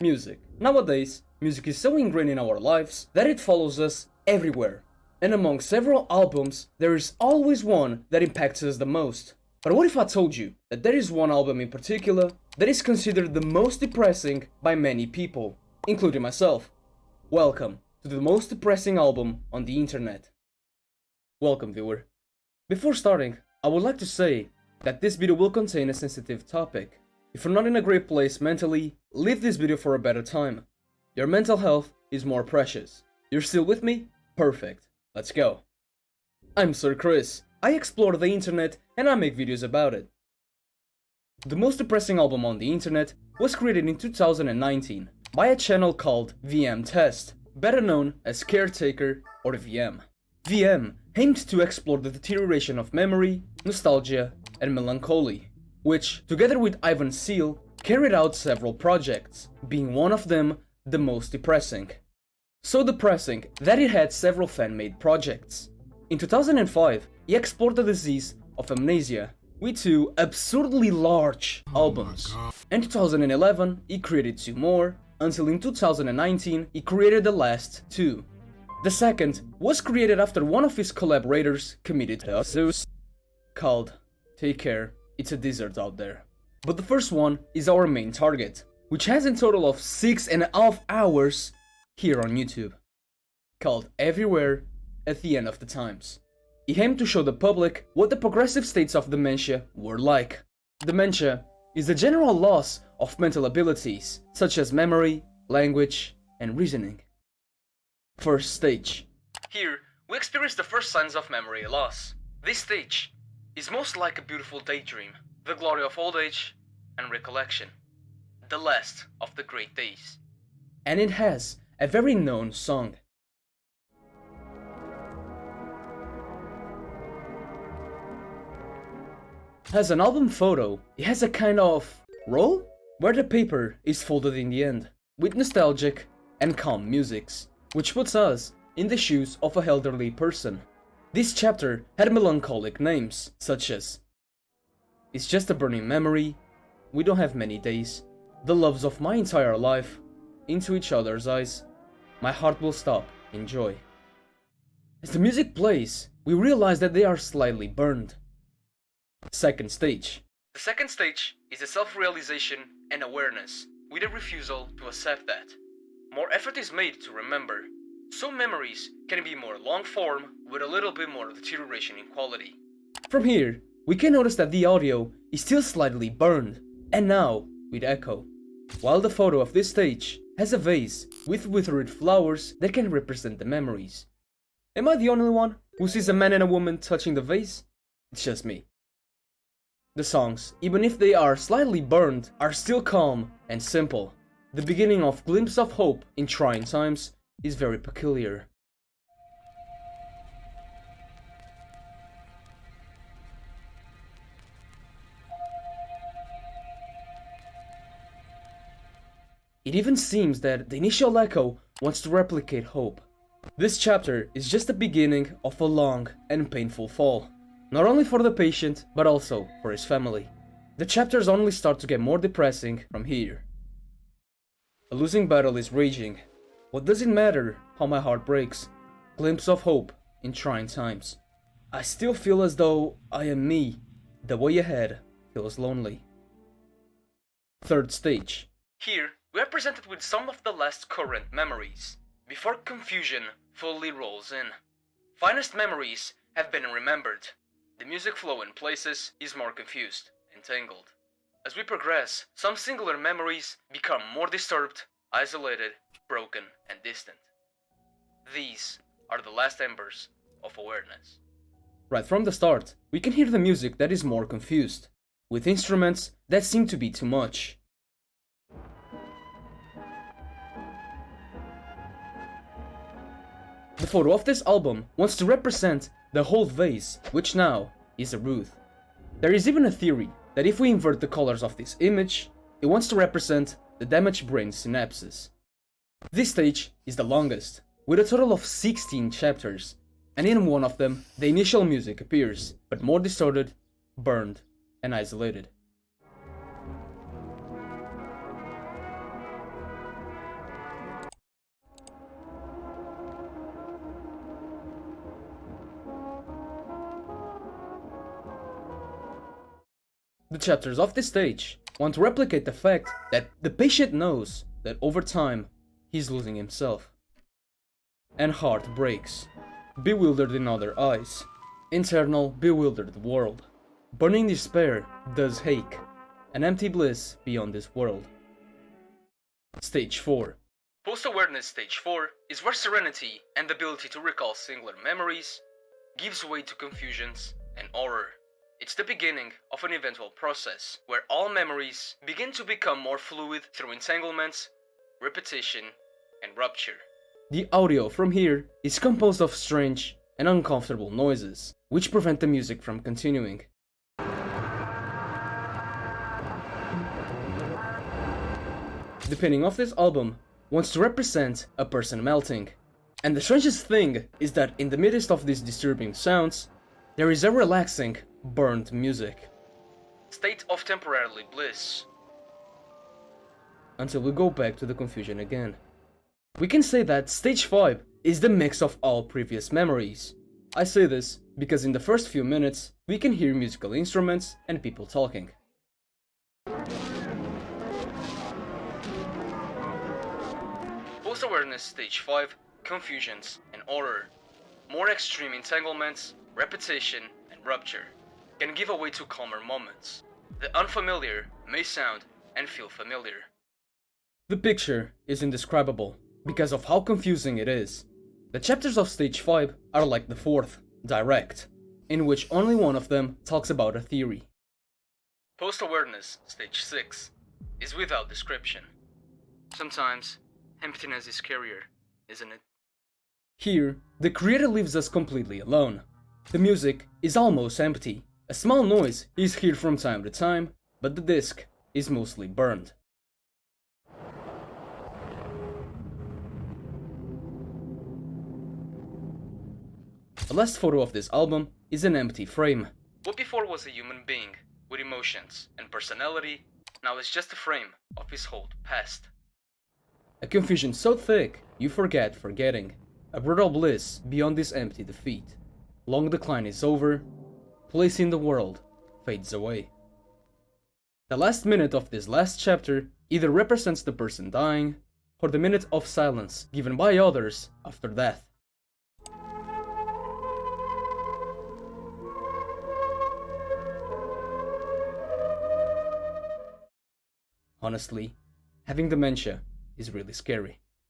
Music. Nowadays, music is so ingrained in our lives that it follows us everywhere. And among several albums, there is always one that impacts us the most. But what if I told you that there is one album in particular that is considered the most depressing by many people, including myself? Welcome to the most depressing album on the internet. Welcome, viewer. Before starting, I would like to say that this video will contain a sensitive topic. If you're not in a great place mentally, leave this video for a better time. Your mental health is more precious. You're still with me? Perfect. Let's go. I'm Sir Chris. I explore the internet and I make videos about it. The most depressing album on the internet was created in 2019 by a channel called VM Test, better known as Caretaker or VM. VM aimed to explore the deterioration of memory, nostalgia, and melancholy, which, together with Ivan Seal, carried out several projects, being one of them the most depressing. So depressing that it had several fan-made projects. In 2005, he explored the disease of amnesia with two absurdly large albums. In 2011, he created two more, until in 2019 he created the last two. The second was created after one of his collaborators committed suicide, called Take Care, It's a Desert Out There. But the first one is our main target, which has a total of 6.5 hours here on YouTube, called Everywhere at the End of the Times. He aimed to show the public what the progressive states of dementia were like. Dementia is the general loss of mental abilities, such as memory, language, and reasoning. First stage. Here, we experience the first signs of memory loss. This stage is most like a beautiful daydream, the glory of old age and recollection, the last of the great days. And it has a very known song. As an album photo, it has a kind of roll where the paper is folded in the end, with nostalgic and calm musics, which puts us in the shoes of an elderly person. This chapter had melancholic names, such as It's Just a Burning Memory, We Don't Have Many Days, The Loves of My Entire Life, Into Each Other's Eyes, My Heart Will Stop in Joy. As the music plays, we realize that they are slightly burned. Second stage. The second stage is a self-realization and awareness, with a refusal to accept that. More effort is made to remember. Some memories can be more long-form with a little bit more deterioration in quality. From here, we can notice that the audio is still slightly burned, and now with echo. While the photo of this stage has a vase with withered flowers that can represent the memories. Am I the only one who sees a man and a woman touching the vase? It's just me. The songs, even if they are slightly burned, are still calm and simple. The beginning of Glimpse of Hope in Trying Times is very peculiar. It even seems that the initial echo wants to replicate hope. This chapter is just the beginning of a long and painful fall, not only for the patient, but also for his family. The chapters only start to get more depressing from here. A losing battle is raging. What does it matter how my heart breaks? Glimpse of hope in trying times. I still feel as though I am me. The way ahead feels lonely. Third stage. Here, we are presented with some of the last current memories, before confusion fully rolls in. Finest memories have been remembered. The music flow in places is more confused and tangled. As we progress, some singular memories become more disturbed, isolated, broken, and distant. These are the last embers of awareness. Right from the start, we can hear the music that is more confused, with instruments that seem to be too much. The photo of this album wants to represent the whole vase, which now is a Ruth. There is even a theory that if we invert the colors of this image, it wants to represent the damaged brain synapses. This stage is the longest, with a total of 16 chapters, and in one of them, the initial music appears, but more distorted, burned, and isolated. The chapters of this stage want to replicate the fact that the patient knows that over time he's losing himself. And heart breaks, bewildered in other eyes, internal bewildered world. Burning despair does ache, an empty bliss beyond this world. Stage 4. Post-awareness stage 4 is where serenity and the ability to recall singular memories gives way to confusions and horror. It's the beginning of an eventual process where all memories begin to become more fluid through entanglements, repetition, and rupture. The audio from here is composed of strange and uncomfortable noises, which prevent the music from continuing. The painting of this album wants to represent a person melting. And the strangest thing is that in the midst of these disturbing sounds, there is a relaxing, burnt music. State of temporarily bliss. Until we go back to the confusion again. We can say that stage 5 is the mix of all previous memories. I say this because in the first few minutes, we can hear musical instruments and people talking. Post-awareness stage 5, confusions and horror. More extreme entanglements, repetition and rupture can give way to calmer moments. The unfamiliar may sound and feel familiar. The picture is indescribable because of how confusing it is. The chapters of stage 5 are like the fourth, direct, in which only one of them talks about a theory. Post-awareness stage 6 is without description. Sometimes emptiness is scarier, isn't it? Here, the creator leaves us completely alone. The music is almost empty. A small noise is heard from time to time, but the disc is mostly burned. The last photo of this album is an empty frame. What before was a human being with emotions and personality, now is just a frame of his whole past. A confusion so thick you forget forgetting. A brutal bliss beyond this empty defeat. Long decline is over, place in the world fades away. The last minute of this last chapter either represents the person dying, or the minute of silence given by others after death. Honestly, having dementia is really scary.